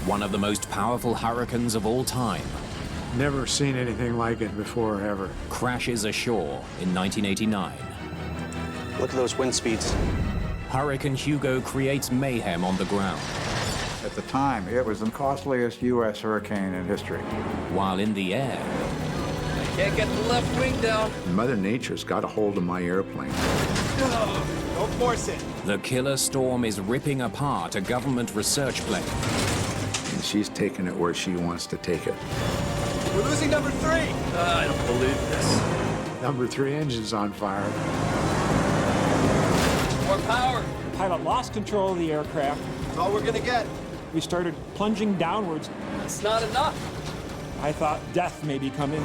one of the most powerful hurricanes of all time, Never seen anything like it before, ever. crashes ashore in 1989. Look at those wind speeds. Hurricane Hugo creates mayhem on the ground, At the time, it was the costliest U.S. hurricane in history. while in the air, Can't get the left wing down. Mother Nature's got a hold of my airplane. Don't force it. the killer storm is ripping apart a government research plane. And she's taking it where she wants to take it. We're losing number 3. I don't believe this. Number 3 engine's on fire. More power. The pilot lost control of the aircraft. That's all we're gonna get. We started plunging downwards. It's not enough. I thought death may be coming.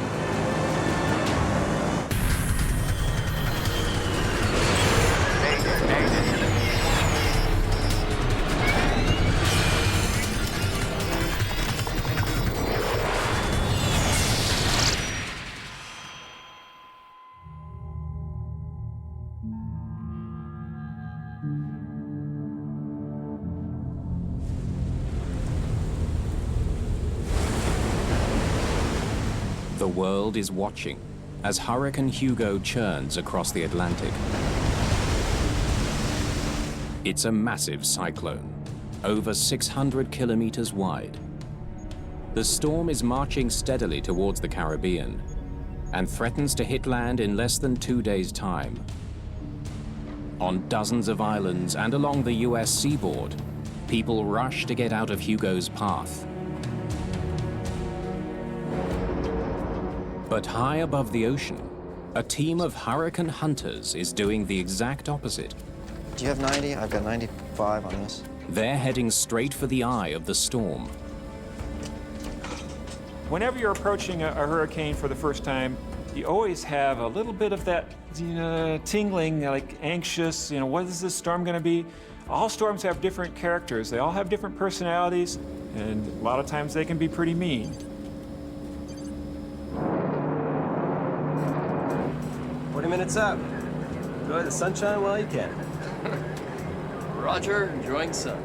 The world is watching as Hurricane Hugo churns across the Atlantic. It's a massive cyclone, over 600 kilometers wide. The storm is marching steadily towards the Caribbean and threatens to hit land in less than 2 days' time. On dozens of islands and along the US seaboard, people rush to get out of Hugo's path. But high above the ocean, a team of hurricane hunters is doing the exact opposite. Do you have 90? I've got 95 on this. They're heading straight for the eye of the storm. Whenever you're approaching a hurricane for the first time, you always have a little bit of that tingling, like anxious, what is this storm going to be? All storms have different characters. They all have different personalities, and a lot of times they can be pretty mean. 40 minutes out. Enjoy the sunshine while you can. Roger, enjoying sun.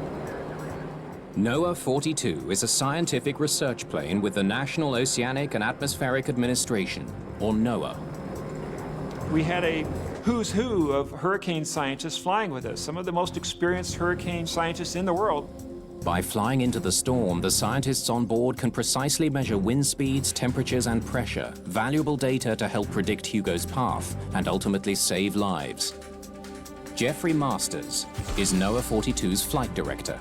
NOAA 42 is a scientific research plane with the National Oceanic and Atmospheric Administration, or NOAA. We had a who's who of hurricane scientists flying with us, some of the most experienced hurricane scientists in the world. By flying into the storm, the scientists on board can precisely measure wind speeds, temperatures, and pressure, valuable data to help predict Hugo's path and ultimately save lives. Jeffrey Masters is NOAA 42's flight director.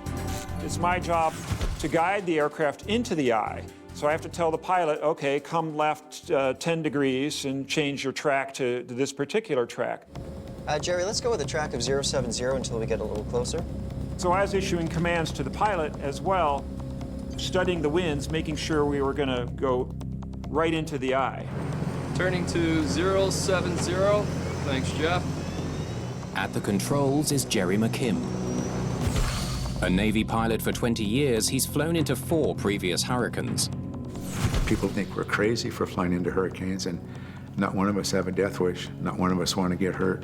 It's my job to guide the aircraft into the eye. So I have to tell the pilot, okay, come left 10 degrees and change your track to this particular track. Jerry, let's go with a track of 070 until we get a little closer. So I was issuing commands to the pilot as well, studying the winds, making sure we were going to go right into the eye. Turning to 070. Thanks, Jeff. At the controls is Jerry McKim. A Navy pilot for 20 years, he's flown into 4 previous hurricanes. People think we're crazy for flying into hurricanes, and not one of us have a death wish. Not one of us want to get hurt.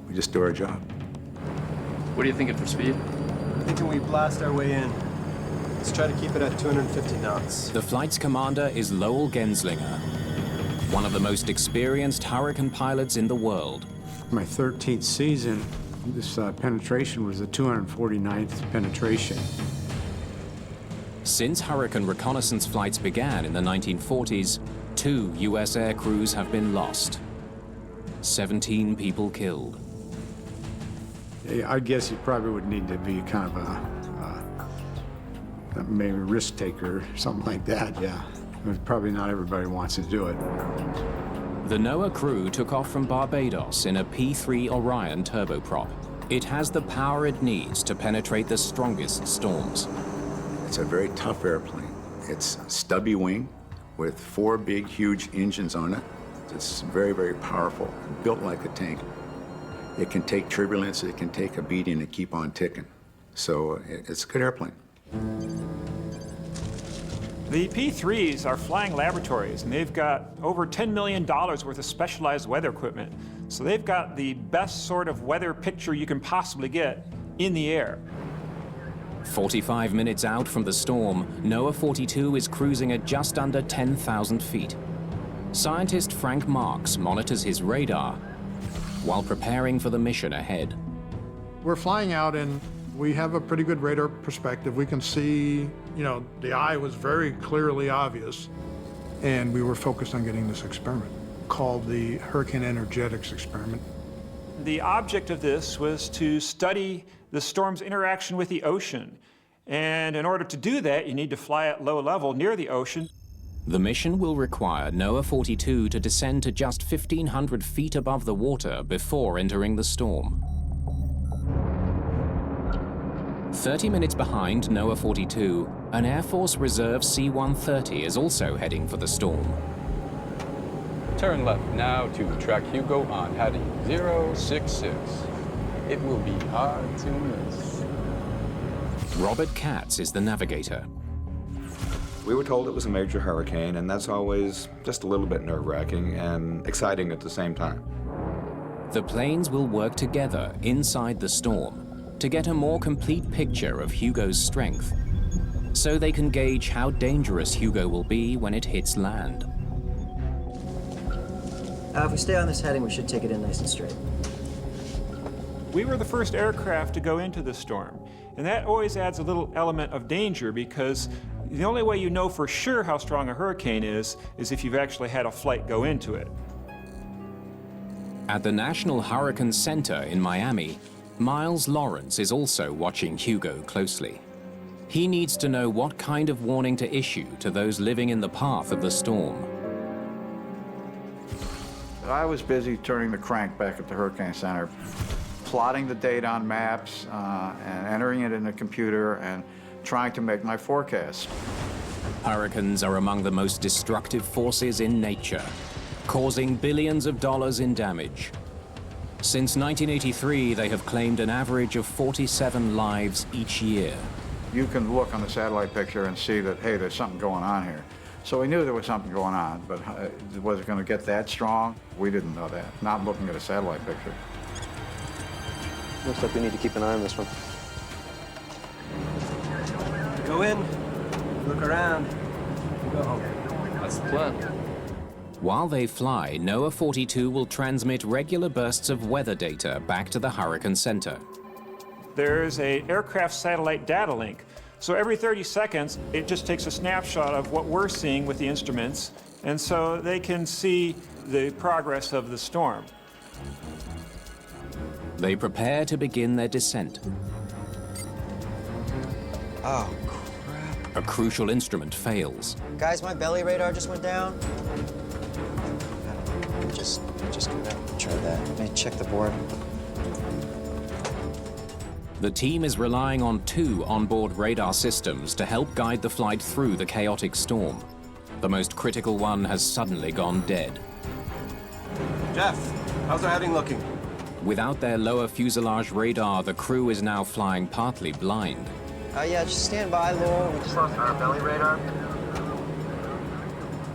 We just do our job. What are you thinking for speed? Thinking we blast our way in. Let's try to keep it at 250 knots. The flight's commander is Lowell Genslinger, one of the most experienced hurricane pilots in the world. My 13th season, this penetration was the 249th penetration. Since hurricane reconnaissance flights began in the 1940s, 2 US air crews have been lost. 17 people killed. I guess you probably would need to be kind of maybe a risk taker or something like that, yeah. But probably not everybody wants to do it. The NOAA crew took off from Barbados in a P-3 Orion turboprop. It has the power it needs to penetrate the strongest storms. It's a very tough airplane. It's stubby wing with 4 big, huge engines on it. It's very, very powerful, built like a tank. It can take turbulence, it can take a beating and keep on ticking. So it's a good airplane. The P-3s are flying laboratories, and they've got over $10 million worth of specialized weather equipment. So they've got the best sort of weather picture you can possibly get in the air. 45 minutes out from the storm, NOAA 42 is cruising at just under 10,000 feet. Scientist Frank Marks monitors his radar while preparing for the mission ahead. We're flying out and we have a pretty good radar perspective. We can see, the eye was very clearly obvious. And we were focused on getting this experiment called the Hurricane Energetics Experiment. The object of this was to study the storm's interaction with the ocean. And in order to do that, you need to fly at low level near the ocean. The mission will require NOAA 42 to descend to just 1,500 feet above the water before entering the storm. 30 minutes behind NOAA 42, an Air Force Reserve C-130 is also heading for the storm. Turn left now to track Hugo on heading 066. It will be hard to miss. Robert Katz is the navigator. We were told it was a major hurricane, and that's always just a little bit nerve-wracking and exciting at the same time. The planes will work together inside the storm to get a more complete picture of Hugo's strength, so they can gauge how dangerous Hugo will be when it hits land. If we stay on this heading, we should take it in nice and straight. We were the first aircraft to go into the storm, and that always adds a little element of danger because the only way you know for sure how strong a hurricane is if you've actually had a flight go into it. At the National Hurricane Center in Miami, Miles Lawrence is also watching Hugo closely. He needs to know what kind of warning to issue to those living in the path of the storm. I was busy turning the crank back at the Hurricane Center, plotting the data on maps and entering it in the computer and trying to make my forecast. Hurricanes are among the most destructive forces in nature, causing billions of dollars in damage. Since 1983, they have claimed an average of 47 lives each year. You can look on the satellite picture and see that, hey, there's something going on here. So we knew there was something going on, but was it going to get that strong? We didn't know that, not looking at a satellite picture. Looks like we need to keep an eye on this one. Go in, look around, go home. That's the plan. While they fly, NOAA 42 will transmit regular bursts of weather data back to the Hurricane Center. There's an aircraft satellite data link. So every 30 seconds, it just takes a snapshot of what we're seeing with the instruments, and so they can see the progress of the storm. They prepare to begin their descent. Oh, crap. A crucial instrument fails. Guys, my belly radar just went down. Just come back and try that. Let me check the board. The team is relying on 2 onboard radar systems to help guide the flight through the chaotic storm. The most critical one has suddenly gone dead. Jeff, how's our heading looking? Without their lower fuselage radar, the crew is now flying partly blind. Yeah, just stand by, Lowell. We just lost our belly radar.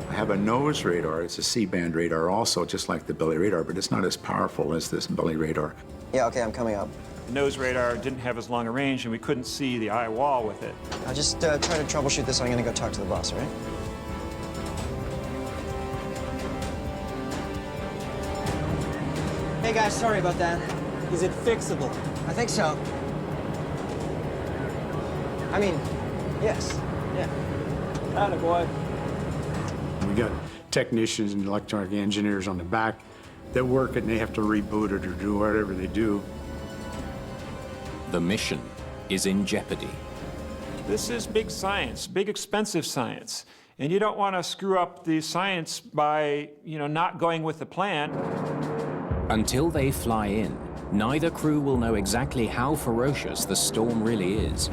I have a nose radar. It's a C-band radar also, just like the belly radar, but it's not as powerful as this belly radar. Yeah, okay, I'm coming up. The nose radar didn't have as long a range, and we couldn't see the eye wall with it. I'll just try to troubleshoot this. I'm gonna go talk to the boss, all right? Hey guys, sorry about that. Is it fixable? I think so. I mean, yes. Yeah. Attaboy. We got technicians and electronic engineers on the back that work it, and they have to reboot it or do whatever they do. The mission is in jeopardy. This is big science, big expensive science. And you don't want to screw up the science by, not going with the plan. Until they fly in, neither crew will know exactly how ferocious the storm really is.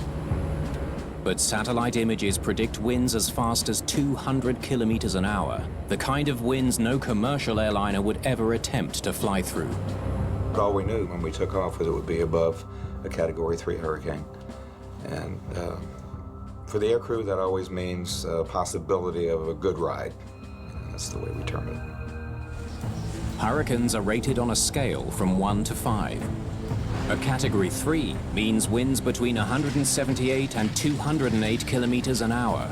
But satellite images predict winds as fast as 200 kilometers an hour, the kind of winds no commercial airliner would ever attempt to fly through. All we knew when we took off was it would be above a Category 3 hurricane. And for the aircrew, that always means a possibility of a good ride. And that's the way we term it. Hurricanes are rated on a scale from 1 to 5. A Category 3 means winds between 178 and 208 kilometers an hour.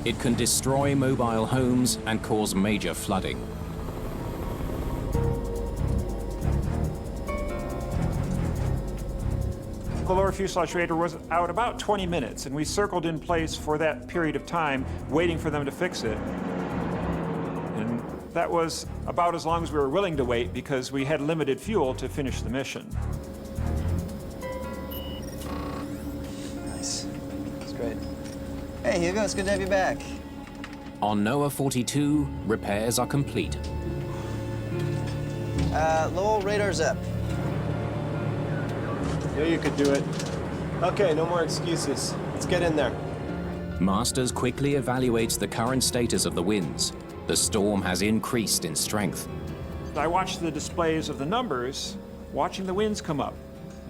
It can destroy mobile homes and cause major flooding. The lower fuselage radar was out about 20 minutes, and we circled in place for that period of time, waiting for them to fix it. And that was about as long as we were willing to wait because we had limited fuel to finish the mission. Nice. That's great. Hey, Hugo, it's good to have you back. On NOAA 42, repairs are complete. Lowell, radar's up. Knew you could do it. Okay, no more excuses. Let's get in there. Masters quickly evaluates the current status of the winds. The storm has increased in strength. I watched the displays of the numbers, watching the winds come up,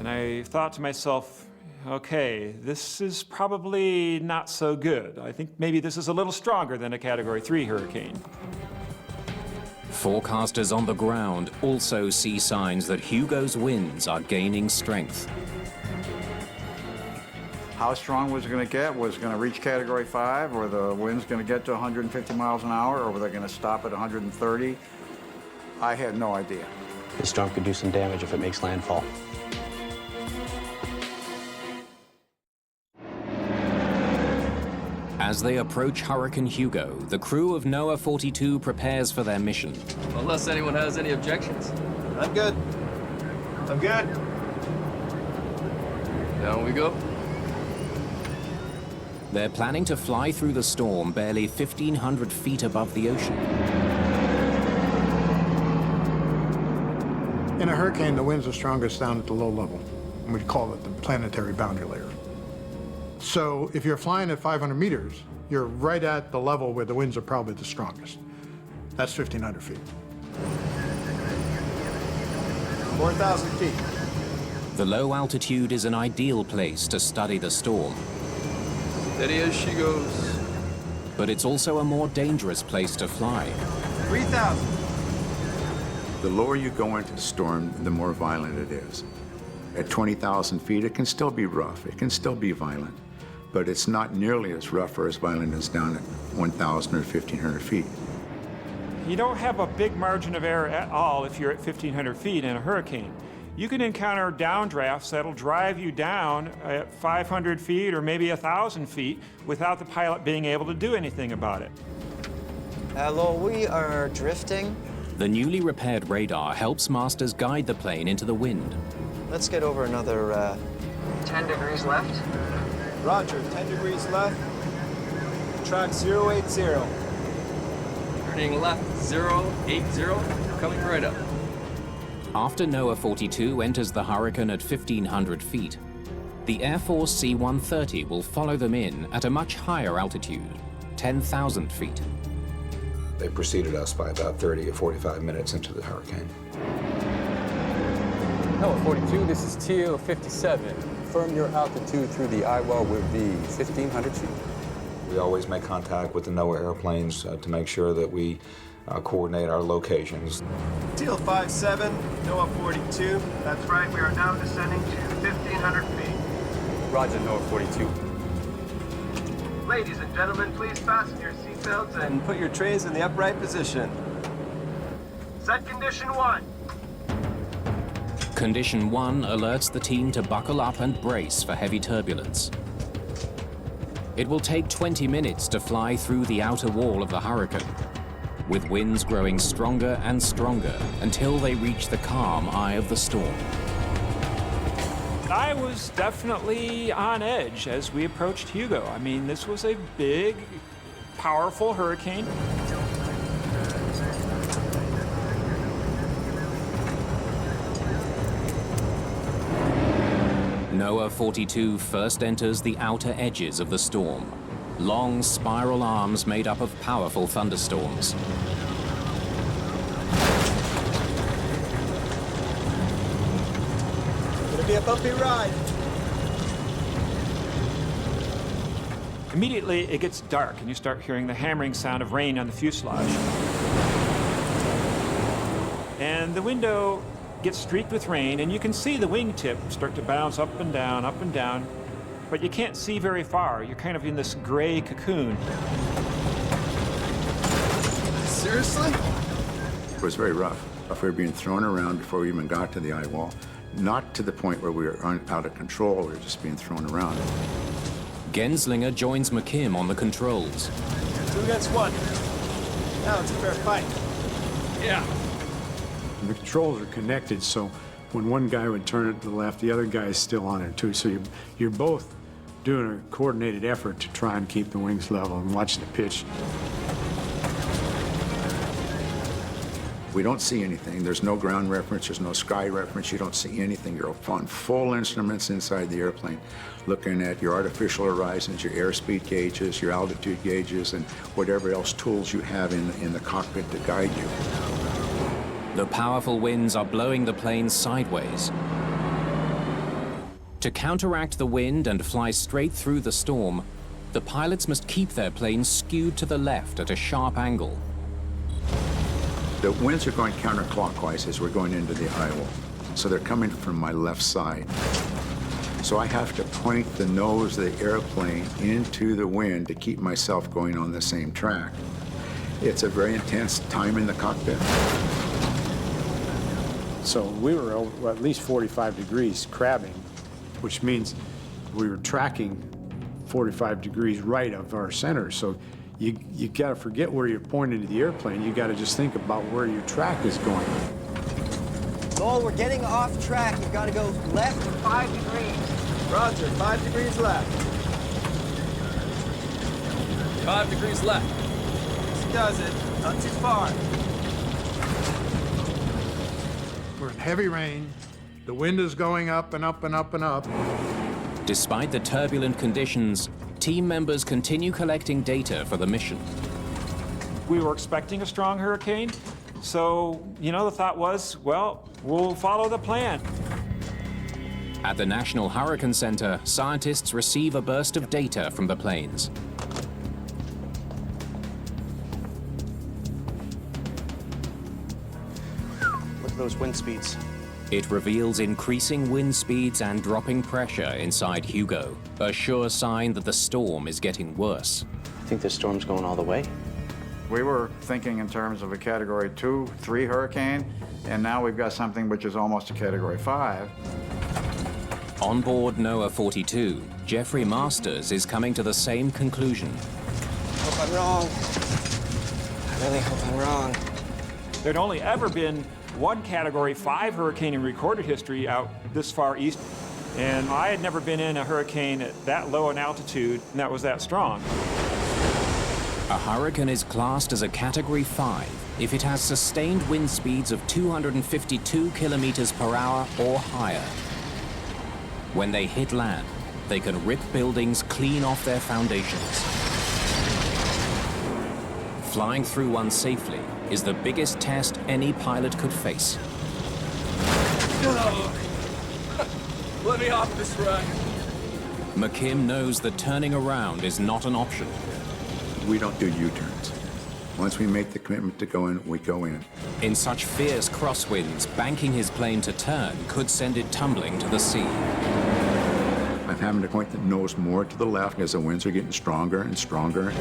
and I thought to myself, okay, this is probably not so good. I think maybe this is a little stronger than a Category 3 hurricane. Forecasters on the ground also see signs that Hugo's winds are gaining strength. How strong was it going to get? Was it going to reach Category 5? Or the wind's going to get to 150 miles an hour? Or were they going to stop at 130? I had no idea. The storm could do some damage if it makes landfall. As they approach Hurricane Hugo, the crew of NOAA 42 prepares for their mission. Unless anyone has any objections. I'm good. I'm good. Down we go. They're planning to fly through the storm barely 1,500 feet above the ocean. In a hurricane, the winds are strongest down at the low level, and we call it the planetary boundary layer. So if you're flying at 500 meters, you're right at the level where the winds are probably the strongest. That's 1,500 feet. 4,000 feet. The low altitude is an ideal place to study the storm. Steady as she goes. But it's also a more dangerous place to fly. 3,000. The lower you go into the storm, the more violent it is. At 20,000 feet, it can still be rough. It can still be violent. But it's not nearly as rough or as violent as down at 1,000 or 1,500 feet. You don't have a big margin of error at all if you're at 1,500 feet in a hurricane. You can encounter downdrafts that'll drive you down at 500 feet or maybe 1,000 feet without the pilot being able to do anything about it. Lowell, we are drifting. The newly repaired radar helps Masters guide the plane into the wind. Let's get over another 10 degrees left. Roger, 10 degrees left. Track 080. Turning left 080, coming right up. After NOAA 42 enters the hurricane at 1,500 feet, the Air Force C-130 will follow them in at a much higher altitude, 10,000 feet. They preceded us by about 30 or 45 minutes into the hurricane. NOAA 42, this is Teal 57. Confirm your altitude through the eyewall will be 1,500 feet. We always make contact with the NOAA airplanes to make sure that we coordinate our locations. Teal 57, NOAA 42. That's right, we are now descending to 1,500 feet. Roger, NOAA 42. Ladies and gentlemen, please fasten your seatbelts and put your trays in the upright position. Set condition 1. Condition 1 alerts the team to buckle up and brace for heavy turbulence. It will take 20 minutes to fly through the outer wall of the hurricane, with winds growing stronger and stronger until they reach the calm eye of the storm. I was definitely on edge as we approached Hugo. I mean, this was a big, powerful hurricane. NOAA 42 first enters the outer edges of the storm, long spiral arms made up of powerful thunderstorms. It'll be a bumpy ride. Immediately, it gets dark, and you start hearing the hammering sound of rain on the fuselage. And the window gets streaked with rain, and you can see the wingtip start to bounce up and down, but you can't see very far. You're kind of in this gray cocoon. Seriously? It was very rough. We were being thrown around before we even got to the eye wall. Not to the point where we were out of control, we were just being thrown around. Genslinger joins McKim on the controls. 2 against 1. Now it's a fair fight. Yeah. The controls are connected, so when one guy would turn it to the left, the other guy is still on it too. So you're both doing a coordinated effort to try and keep the wings level and watch the pitch. We don't see anything. There's no ground reference, there's no sky reference. You don't see anything. You're on full instruments inside the airplane, looking at your artificial horizons, your airspeed gauges, your altitude gauges, and whatever else tools you have in the cockpit to guide you. The powerful winds are blowing the plane sideways. To counteract the wind and fly straight through the storm, the pilots must keep their plane skewed to the left at a sharp angle. The winds are going counterclockwise as we're going into the eye wall. So they're coming from my left side. So I have to point the nose of the airplane into the wind to keep myself going on the same track. It's a very intense time in the cockpit. So we were over, at least 45 degrees crabbing, which means we were tracking 45 degrees right of our center. So you got to forget where you're pointing to the airplane. You got to just think about where your track is going. Noel, we're getting off track. You've got to go left 5 degrees. Roger, 5 degrees left. 5 degrees left. This does it. Not too far. We're in heavy rain. The wind is going up and up and up and up. Despite the turbulent conditions, team members continue collecting data for the mission. We were expecting a strong hurricane, so, the thought was, well, we'll follow the plan. At the National Hurricane Center, scientists receive a burst of data from the planes. Look at those wind speeds. It reveals increasing wind speeds and dropping pressure inside Hugo, a sure sign that the storm is getting worse. I think this storm's going all the way. We were thinking in terms of a Category 2, 3 hurricane, and now we've got something which is almost a Category 5. On board NOAA 42, Jeffrey Masters is coming to the same conclusion. Hope I'm wrong. I really hope I'm wrong. There'd only ever been one Category 5 hurricane in recorded history out this far east, and I had never been in a hurricane at that low an altitude and that was that strong. A hurricane is classed as a Category 5 if it has sustained wind speeds of 252 kilometers per hour or higher. When they hit land, they can rip buildings clean off their foundations. Flying through one safely is the biggest test any pilot could face. Let me off this ride. McKim knows that turning around is not an option. We don't do U-turns. Once we make the commitment to go in, we go in. In such fierce crosswinds, banking his plane to turn could send it tumbling to the sea. I'm having to point the nose more to the left as the winds are getting stronger and stronger.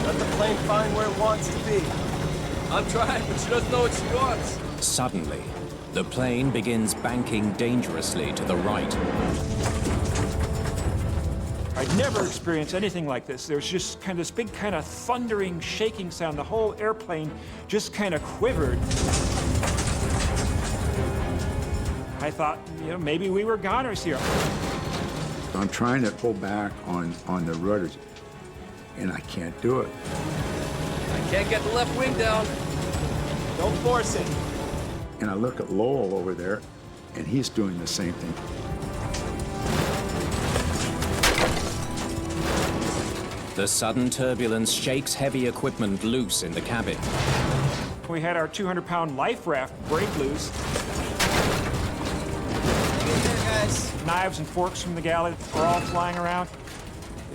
Let the plane find where it wants to be. I'm trying, but she doesn't know what she wants. Suddenly, the plane begins banking dangerously to the right. I'd never experienced anything like this. There was just kind of this big kind of thundering, shaking sound. The whole airplane just kind of quivered. I thought, maybe we were goners here. I'm trying to pull back on the rudders, and I can't do it. I can't get the left wing down. Don't force it. And I look at Lowell over there, and he's doing the same thing. The sudden turbulence shakes heavy equipment loose in the cabin. We had our 200-pound life raft break loose. Hang in there, guys. Knives and forks from the galley are all flying around.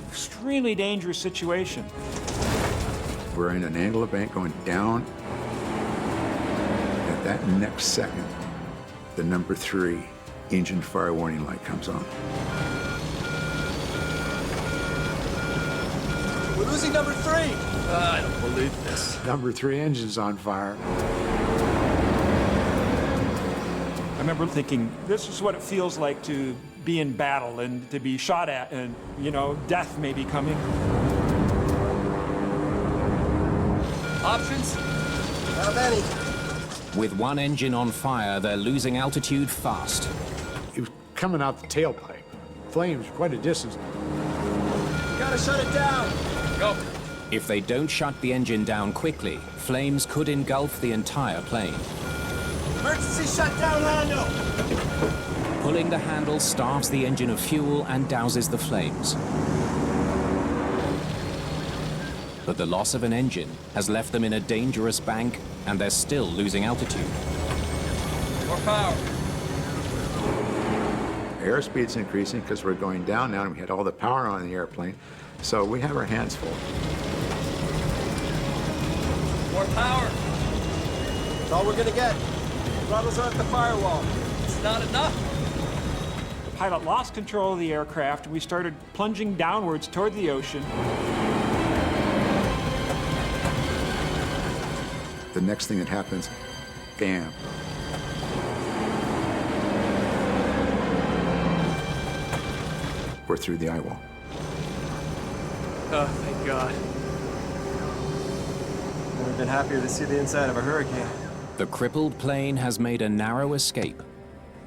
Extremely dangerous situation. We're in an angle of bank going down. And That next second, the number 3 engine fire warning light comes on. We're losing number 3. I don't believe this. Number 3 engine's on fire. I remember thinking, this is what it feels like to be in battle and to be shot at, and, you know, death may be coming. Options? Not many. With one engine on fire, they're losing altitude fast. It was coming out the tailpipe. Flames quite a distance. You gotta shut it down. Go. If they don't shut the engine down quickly, flames could engulf the entire plane. Emergency shutdown, Lando. Pulling the handle starves the engine of fuel and douses the flames. But the loss of an engine has left them in a dangerous bank, and they're still losing altitude. More power. Airspeed's increasing because we're going down now, and we had all the power on the airplane, so we have our hands full. More power. That's all we're gonna get. Throttles are at the firewall. It's not enough. The pilot lost control of the aircraft, and we started plunging downwards toward the ocean. The next thing that happens, bam. We're through the eye wall. Oh, thank God. Never been happier to see the inside of a hurricane. The crippled plane has made a narrow escape,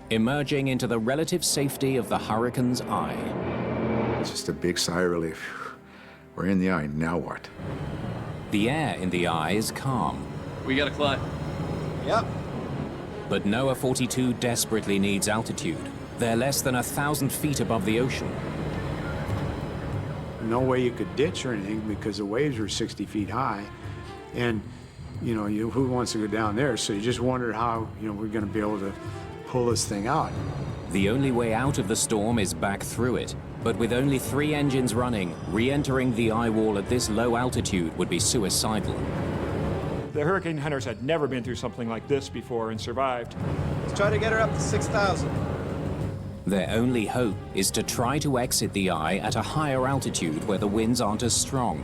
emerging into the relative safety of the hurricane's eye. It's just a big sigh of relief. We're in the eye, now what? The air in the eye is calm. We gotta climb. Yep. But NOAA 42 desperately needs altitude. They're less than 1,000 feet above the ocean. No way you could ditch or anything because the waves were 60 feet high. And, you know, who wants to go down there? So you just wondered how, you know, we're going to be able to pull this thing out. The only way out of the storm is back through it. But with only 3 engines running, re-entering the eye wall at this low altitude would be suicidal. The hurricane hunters had never been through something like this before and survived. Let's try to get her up to 6,000. Their only hope is to try to exit the eye at a higher altitude where the winds aren't as strong.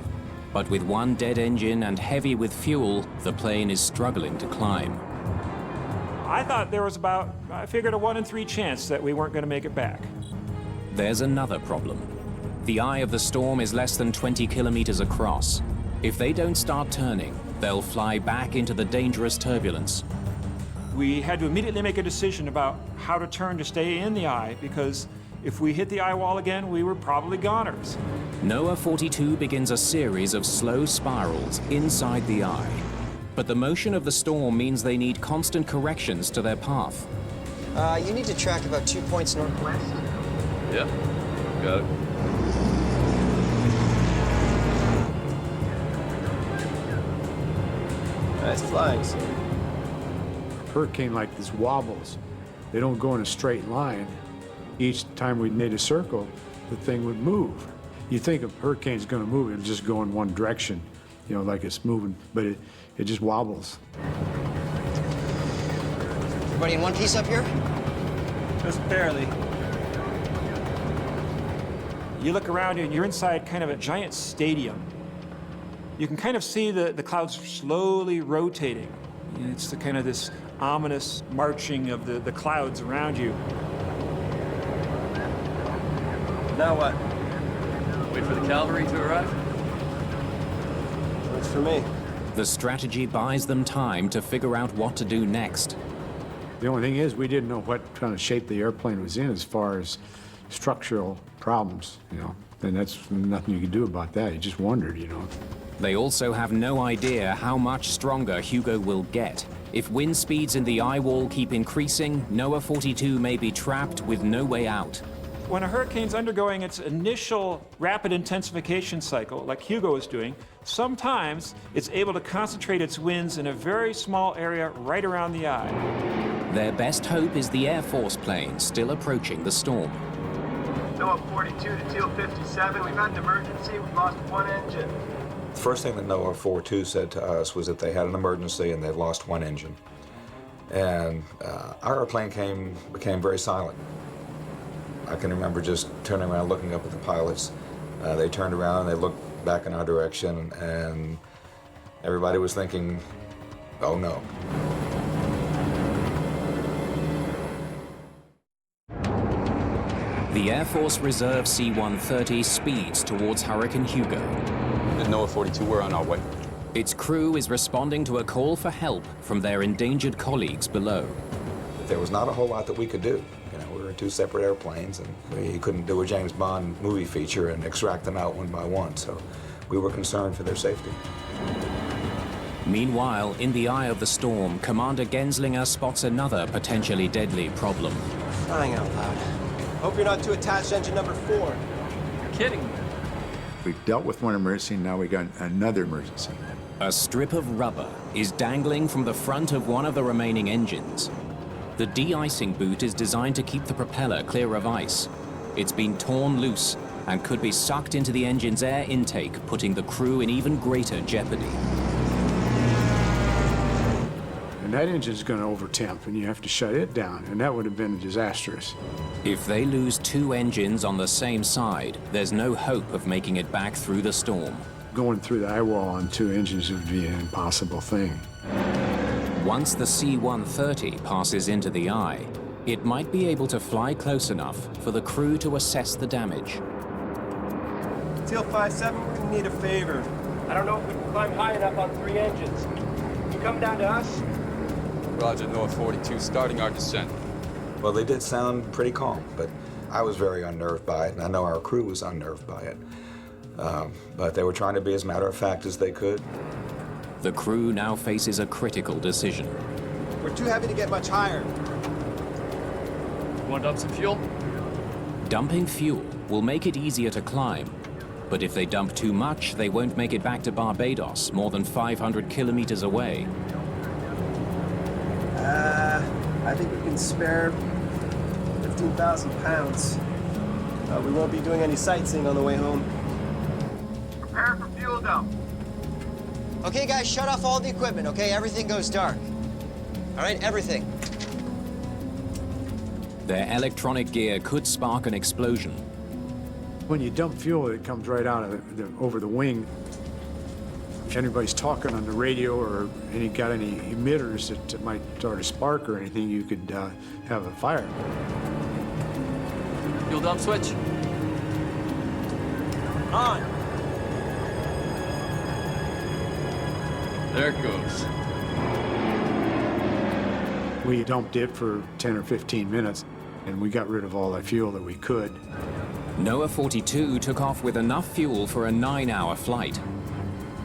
But with one dead engine and heavy with fuel, the plane is struggling to climb. I thought there was about, I figured, a 1 in 3 chance that we weren't going to make it back. There's another problem. The eye of the storm is less than 20 kilometers across. If they don't start turning, they'll fly back into the dangerous turbulence. We had to immediately make a decision about how to turn to stay in the eye, because if we hit the eye wall again, we were probably goners. NOAA 42 begins a series of slow spirals inside the eye. But the motion of the storm means they need constant corrections to their path. You need to track about 2 points northwest. Yep. Got it. Nice flying, sir. Hurricane like this wobbles. They don't go in a straight line. Each time we made a circle, the thing would move. You think a hurricane's going to move, it'll just go in one direction, you know, like it's moving, but it just wobbles. Everybody in one piece up here? Just barely. You look around and you're inside kind of a giant stadium. You can kind of see the clouds slowly rotating. It's the kind of this ominous marching of the clouds around you. Now what? Wait for the cavalry to arrive? Works for me. The strategy buys them time to figure out what to do next. The only thing is, we didn't know what kind of shape the airplane was in as far as structural problems, you know. And that's nothing you could do about that. You just wondered, you know. They also have no idea how much stronger Hugo will get. If wind speeds in the eye wall keep increasing, NOAA 42 may be trapped with no way out. When a hurricane's undergoing its initial rapid intensification cycle, like Hugo is doing, sometimes it's able to concentrate its winds in a very small area right around the eye. Their best hope is the Air Force plane still approaching the storm. NOAA 42 to Teal 57, we've had an emergency, we've lost 1 engine. The first thing that NOAA 42 said to us was that they had an emergency and they've lost 1 engine. And our airplane became very silent. I can remember just turning around, looking up at the pilots. They turned around, they looked back in our direction, and everybody was thinking, oh no. The Air Force Reserve C-130 speeds towards Hurricane Hugo. The NOAA 42, we're on our way. Its crew is responding to a call for help from their endangered colleagues below. There was not a whole lot that we could do. You know, we were in two separate airplanes, and we couldn't do a James Bond movie feature and extract them out one by one, so we were concerned for their safety. Meanwhile, in the eye of the storm, Commander Genslinger spots another potentially deadly problem. Crying out loud. Hope you're not too attached to engine number 4. You're kidding me. We've dealt with one emergency, now we got another emergency. A strip of rubber is dangling from the front of one of the remaining engines. The de-icing boot is designed to keep the propeller clear of ice. It's been torn loose and could be sucked into the engine's air intake, putting the crew in even greater jeopardy. And that engine's going to overtemp, and you have to shut it down, and that would have been disastrous. If they lose 2 engines on the same side, there's no hope of making it back through the storm. Going through the eye wall on 2 engines would be an impossible thing. Once the C-130 passes into the eye, it might be able to fly close enough for the crew to assess the damage. Teal 57, we're gonna need a favor. I don't know if we can climb high enough on 3 engines. You come down to us? Roger, NOAA 42, starting our descent. Well, they did sound pretty calm, but I was very unnerved by it, and I know our crew was unnerved by it. But they were trying to be as matter of fact as they could. The crew now faces a critical decision. We're too heavy to get much higher. You want to dump some fuel? Dumping fuel will make it easier to climb, but if they dump too much, they won't make it back to Barbados, more than 500 kilometers away. I think we can spare 15,000 pounds. We won't be doing any sightseeing on the way home. Prepare for fuel dump. Okay, guys, shut off all the equipment, okay? Everything goes dark. All right, everything. Their electronic gear could spark an explosion. When you dump fuel, it comes right out of over the wing. If anybody's talking on the radio or got any emitters that might start a spark or anything, you could have a fire. Fuel dump switch. On. There it goes. We dumped it for 10 or 15 minutes, and we got rid of all that fuel that we could. NOAA 42 took off with enough fuel for a 9-hour flight.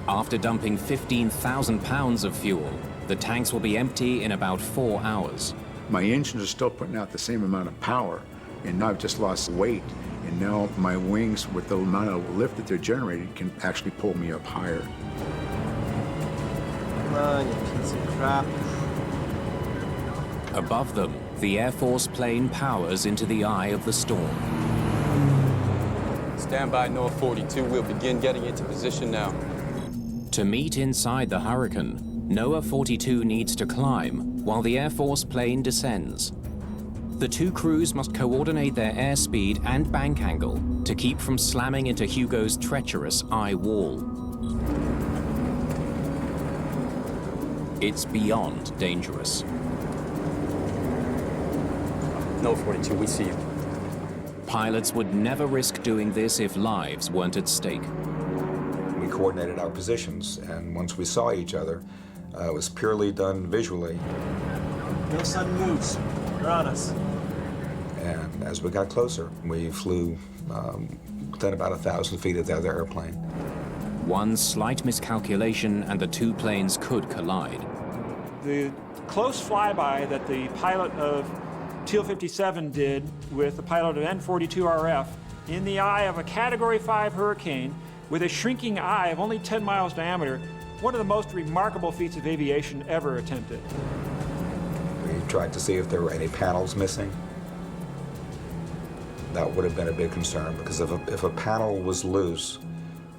After dumping 15,000 pounds of fuel, the tanks will be empty in about 4 hours. My engines are still putting out the same amount of power, and now I've just lost weight, and now my wings, with the amount of lift that they're generating, can actually pull me up higher. Come on, you piece of crap. Above them, the Air Force plane powers into the eye of the storm. Stand by, NOAA 42, we'll begin getting into position now. To meet inside the hurricane, NOAA 42 needs to climb while the Air Force plane descends. The 2 crews must coordinate their airspeed and bank angle to keep from slamming into Hugo's treacherous eye wall. It's beyond dangerous. NOAA 42, we see you. Pilots would never risk doing this if lives weren't at stake. We coordinated our positions, and once we saw each other, it was purely done visually. No sudden moves. They're on us. And as we got closer, we flew within about 1,000 feet of the other airplane. One slight miscalculation and the 2 planes could collide. The close flyby that the pilot of Teal 57 did with the pilot of N42RF in the eye of a Category 5 hurricane with a shrinking eye of only 10 miles diameter, one of the most remarkable feats of aviation ever attempted. We tried to see if there were any panels missing. That would have been a big concern, because if a panel was loose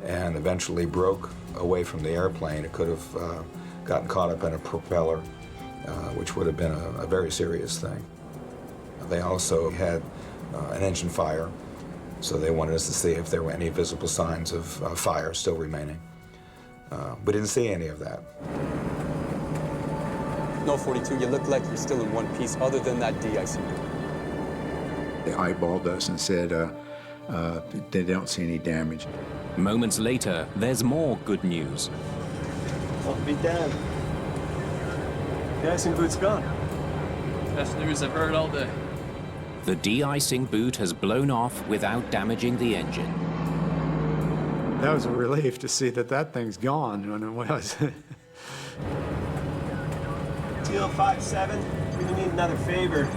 and eventually broke away from the airplane, it could have gotten caught up in a propeller which would have been a very serious thing. They also had an engine fire, so they wanted us to see if there were any visible signs of fire still remaining. We didn't see any of that. No, 42, you look like you're still in one piece other than that de-icing. They eyeballed us and said they don't see any damage. Moments later, there's more good news. Won't be damned. The icing boot's gone. Best news I've heard all day. The de-icing boot has blown off without damaging the engine. That was a relief to see that that thing's gone when it was. Teal 57, we're gonna need another favor.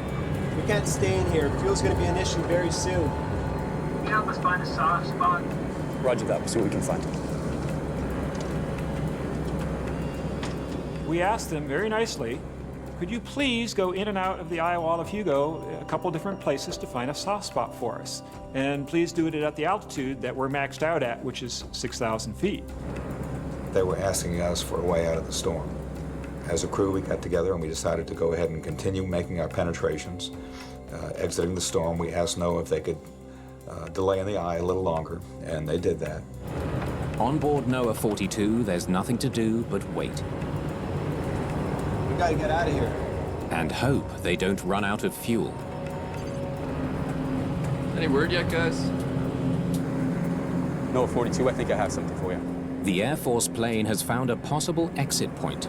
We can't stay in here. Fuel's gonna be an issue very soon. Can you help us find a soft spot? Roger that. We'll see what we can find. We asked them very nicely, could you please go in and out of the eye wall of Hugo a couple different places to find a soft spot for us? And please do it at the altitude that we're maxed out at, which is 6,000 feet. They were asking us for a way out of the storm. As a crew, we got together and we decided to go ahead and continue making our penetrations. Exiting the storm, we asked NOAA if they could delay in the eye a little longer, and they did that. On board NOAA 42, there's nothing to do but wait. We gotta get out of here. And hope they don't run out of fuel. Any word yet, guys? No, 42, I think I have something for you. The Air Force plane has found a possible exit point.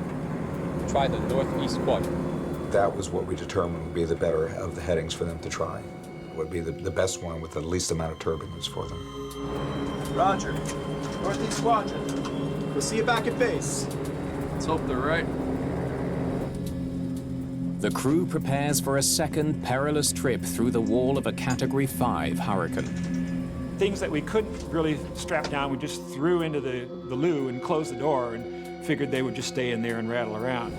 Try the northeast quadrant. That was what we determined would be the better of the headings for them to try. It would be the best one with the least amount of turbulence for them. Roger. Northeast quadrant. We'll see you back at base. Let's hope they're right. The crew prepares for a second perilous trip through the wall of a Category 5 hurricane. Things that we couldn't really strap down, we just threw into the loo and closed the door and figured they would just stay in there and rattle around.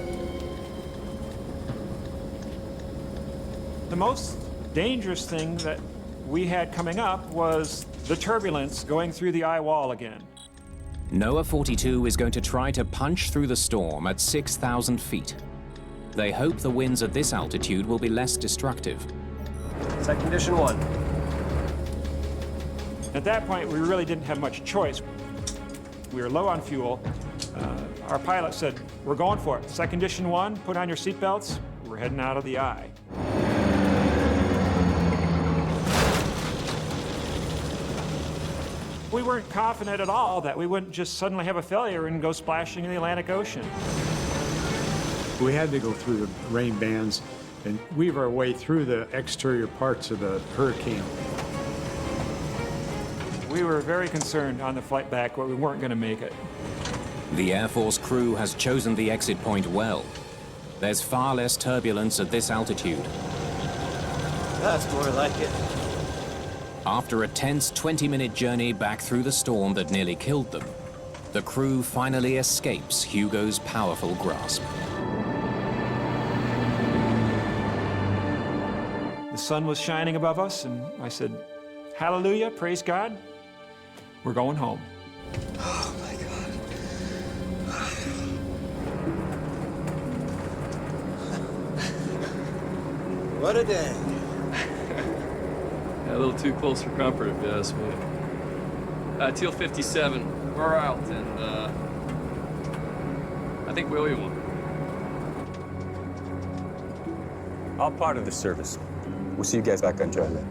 The most dangerous thing that we had coming up was the turbulence going through the eye wall again. NOAA 42 is going to try to punch through the storm at 6,000 feet. They hope the winds at this altitude will be less destructive. Set condition 1. At that point, we really didn't have much choice. We were low on fuel. Our pilot said, we're going for it. Set condition 1, put on your seatbelts. We're heading out of the eye. We weren't confident at all that we wouldn't just suddenly have a failure and go splashing in the Atlantic Ocean. We had to go through the rain bands and weave our way through the exterior parts of the hurricane. We were very concerned on the flight back where we weren't going to make it. The Air Force crew has chosen the exit point well. There's far less turbulence at this altitude. That's more like it. After a tense 20-minute journey back through the storm that nearly killed them, the crew finally escapes Hugo's powerful grasp. The sun was shining above us, and I said, hallelujah, praise God, we're going home. Oh, my God. What a day. Yeah, a little too close for comfort, if you ask me. Teal 57, we're out, and I think we owe you one. All part of the service. We'll see you guys back on dry land.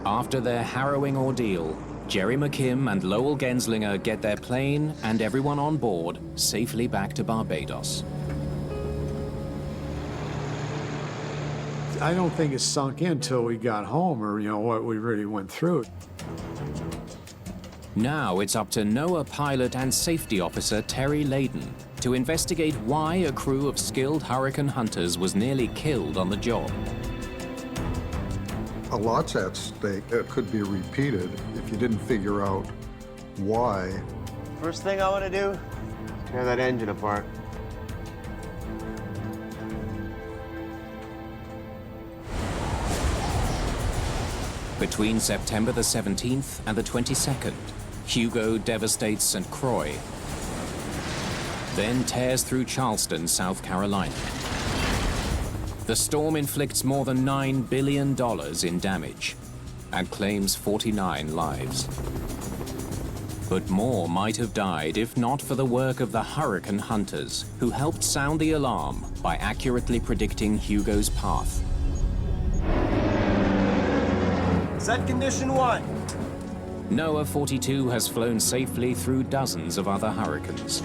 After their harrowing ordeal, Jerry McKim and Lowell Genslinger get their plane and everyone on board safely back to Barbados. I don't think it sunk in till we got home or, what we really went through. Now it's up to NOAA pilot and safety officer Terry Layden to investigate why a crew of skilled hurricane hunters was nearly killed on the job. A lot's at stake that could be repeated if you didn't figure out why. First thing I want to do, tear that engine apart. Between September the 17th and the 22nd, Hugo devastates St. Croix. then tears through Charleston, South Carolina. The storm inflicts more than $9 billion in damage and claims 49 lives. But more might have died if not for the work of the hurricane hunters, who helped sound the alarm by accurately predicting Hugo's path. Set condition 1. NOAA 42 has flown safely through dozens of other hurricanes.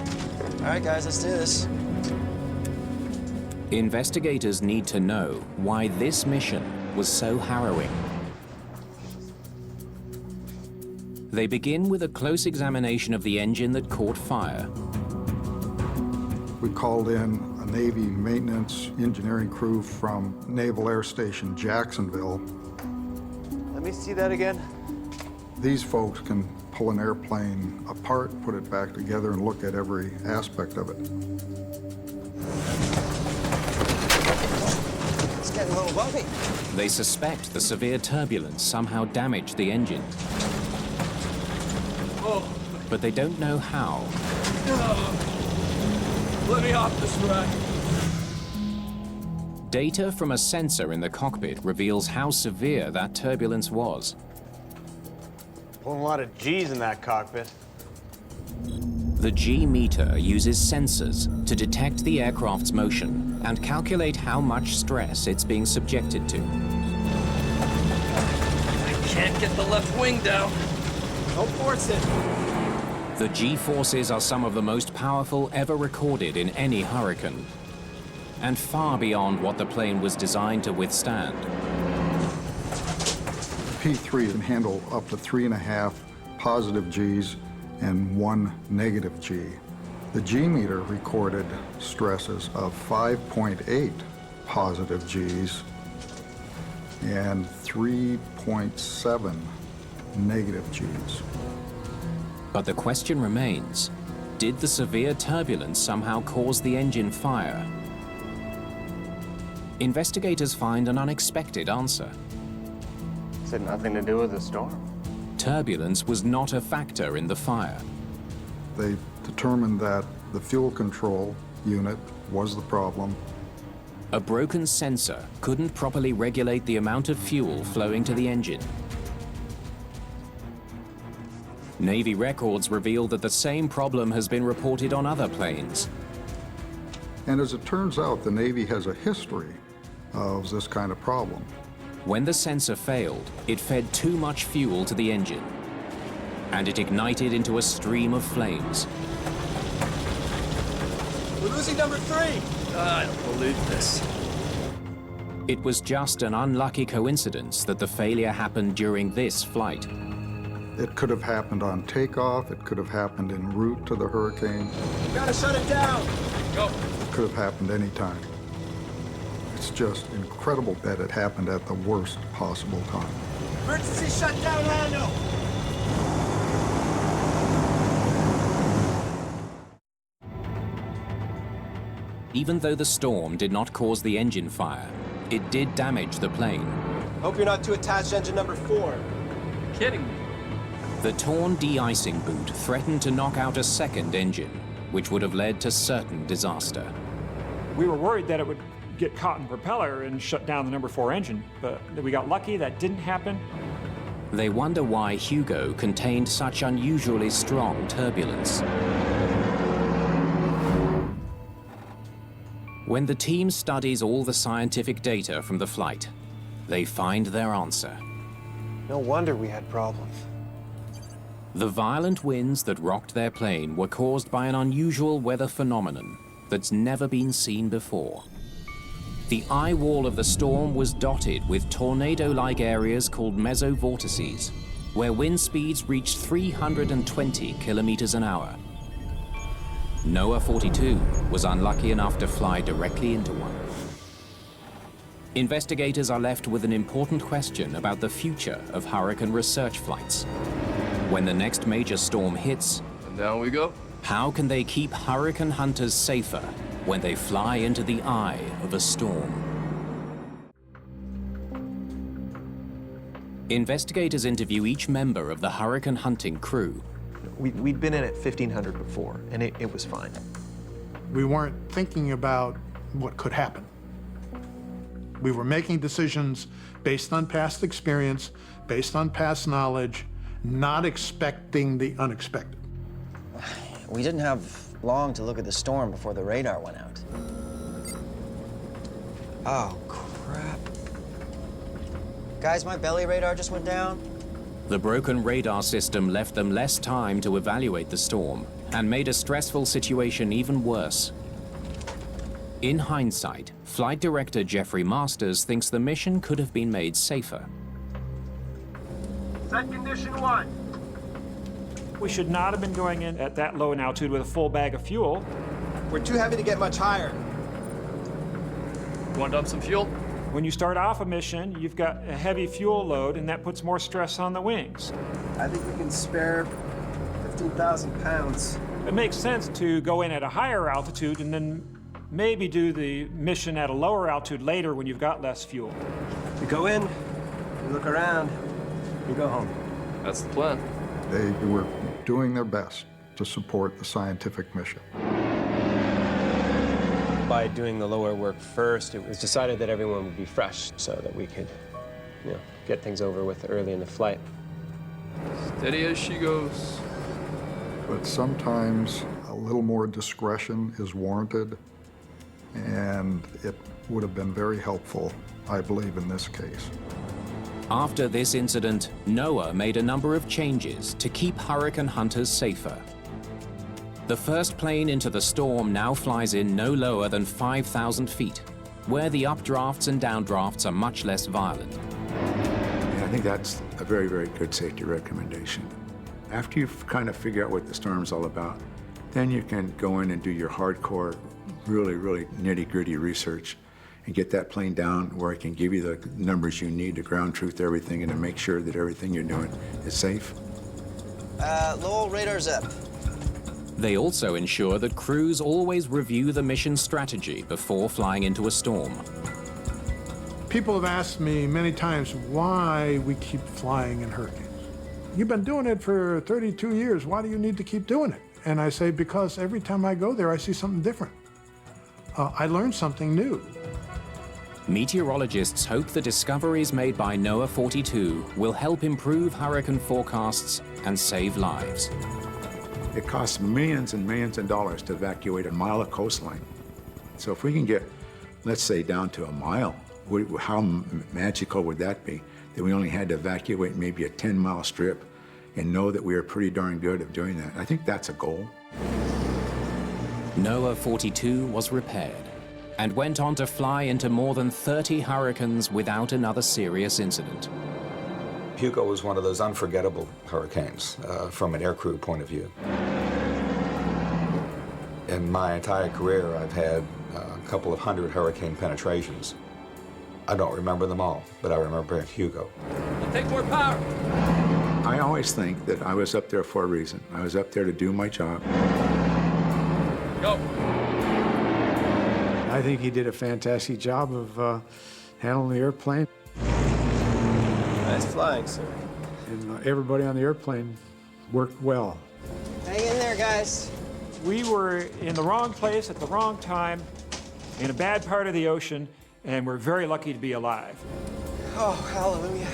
All right, guys, let's do this. Investigators need to know why this mission was so harrowing. They begin with a close examination of the engine that caught fire. We called in a Navy maintenance engineering crew from Naval Air Station Jacksonville. Let me see that again. These folks can pull an airplane apart, put it back together, and look at every aspect of it. It's getting a little bumpy. They suspect the severe turbulence somehow damaged the engine. But they don't know how. Let me off this ride. Data from a sensor in the cockpit reveals how severe that turbulence was. Pulling a lot of G's in that cockpit. The G-meter uses sensors to detect the aircraft's motion and calculate how much stress it's being subjected to. I can't get the left wing down. Don't force it. The G-forces are some of the most powerful ever recorded in any hurricane, and far beyond what the plane was designed to withstand. P3 can handle up to 3.5 positive Gs and 1 negative G. The G-meter recorded stresses of 5.8 positive Gs and 3.7 negative Gs. But the question remains, did the severe turbulence somehow cause the engine fire? Investigators find an unexpected answer. It had nothing to do with the storm. Turbulence was not a factor in the fire. They determined that the fuel control unit was the problem. A broken sensor couldn't properly regulate the amount of fuel flowing to the engine. Navy records reveal that the same problem has been reported on other planes. And as it turns out, the Navy has a history of this kind of problem. When the sensor failed, it fed too much fuel to the engine, and it ignited into a stream of flames. We're losing number 3. I don't believe this. It was just an unlucky coincidence that the failure happened during this flight. It could have happened on takeoff, it could have happened en route to the hurricane. Gotta shut it down. Go. It could have happened anytime. It's just incredible that it happened at the worst possible time. Emergency shutdown, Lando. Even though the storm did not cause the engine fire, it did damage the plane. Hope you're not too attached to engine number 4. Kidding me. The torn de-icing boot threatened to knock out a second engine, which would have led to certain disaster. We were worried that it would get caught in the propeller and shut down the number 4 engine, but we got lucky that didn't happen. They wonder why Hugo contained such unusually strong turbulence. When the team studies all the scientific data from the flight, they find their answer. No wonder we had problems. The violent winds that rocked their plane were caused by an unusual weather phenomenon that's never been seen before. The eye wall of the storm was dotted with tornado-like areas called mesovortices, where wind speeds reached 320 kilometers an hour. NOAA 42 was unlucky enough to fly directly into one. Investigators are left with an important question about the future of hurricane research flights. When the next major storm hits, And down we go. how can they keep hurricane hunters safer when they fly into the eye of a storm? Investigators interview each member of the hurricane hunting crew. We'd been in at 1,500 before, and it was fine. We weren't thinking about what could happen. We were making decisions based on past experience, based on past knowledge, not expecting the unexpected. We didn't have long to look at the storm before the radar went out. Oh, crap. Guys, my belly radar just went down. The broken radar system left them less time to evaluate the storm and made a stressful situation even worse. In hindsight, Flight Director Jeffrey Masters thinks the mission could have been made safer. Set condition 1. We should not have been going in at that low an altitude with a full bag of fuel. We're too heavy to get much higher. Want to dump some fuel? When you start off a mission, you've got a heavy fuel load, and that puts more stress on the wings. I think we can spare 15,000 pounds. It makes sense to go in at a higher altitude and then maybe do the mission at a lower altitude later when you've got less fuel. We go in, we look around, we go home. That's the plan. They were doing their best to support the scientific mission. By doing the lower work first, it was decided that everyone would be fresh so that we could, get things over with early in the flight. Steady as she goes. But sometimes a little more discretion is warranted, and it would have been very helpful, I believe, in this case. After this incident, NOAA made a number of changes to keep hurricane hunters safer. The first plane into the storm now flies in no lower than 5,000 feet, where the updrafts and downdrafts are much less violent. Yeah, I think that's a very, very good safety recommendation. After you kind of figure out what the storm's all about, then you can go in and do your hardcore, really, really nitty-gritty research and get that plane down where it can give you the numbers you need to ground truth everything and to make sure that everything you're doing is safe. Lowell, radar's up. They also ensure that crews always review the mission strategy before flying into a storm. People have asked me many times why we keep flying in hurricanes. You've been doing it for 32 years. Why do you need to keep doing it? And I say, because every time I go there, I see something different. I learned something new. Meteorologists hope the discoveries made by NOAA 42 will help improve hurricane forecasts and save lives. It costs millions and millions of dollars to evacuate a mile of coastline. So if we can get, let's say, down to a mile, how magical would that be? That we only had to evacuate maybe a 10-mile strip and know that we are pretty darn good at doing that. I think that's a goal. NOAA 42 was repaired and went on to fly into more than 30 hurricanes without another serious incident. Hugo was one of those unforgettable hurricanes from an aircrew point of view. In my entire career, I've had a couple of hundred hurricane penetrations. I don't remember them all, but I remember Hugo. Take more power! I always think that I was up there for a reason. I was up there to do my job. Go! I think he did a fantastic job of handling the airplane. Nice flying, sir. And everybody on the airplane worked well. Hang in there, guys. We were in the wrong place at the wrong time, in a bad part of the ocean, and we're very lucky to be alive. Oh, hallelujah.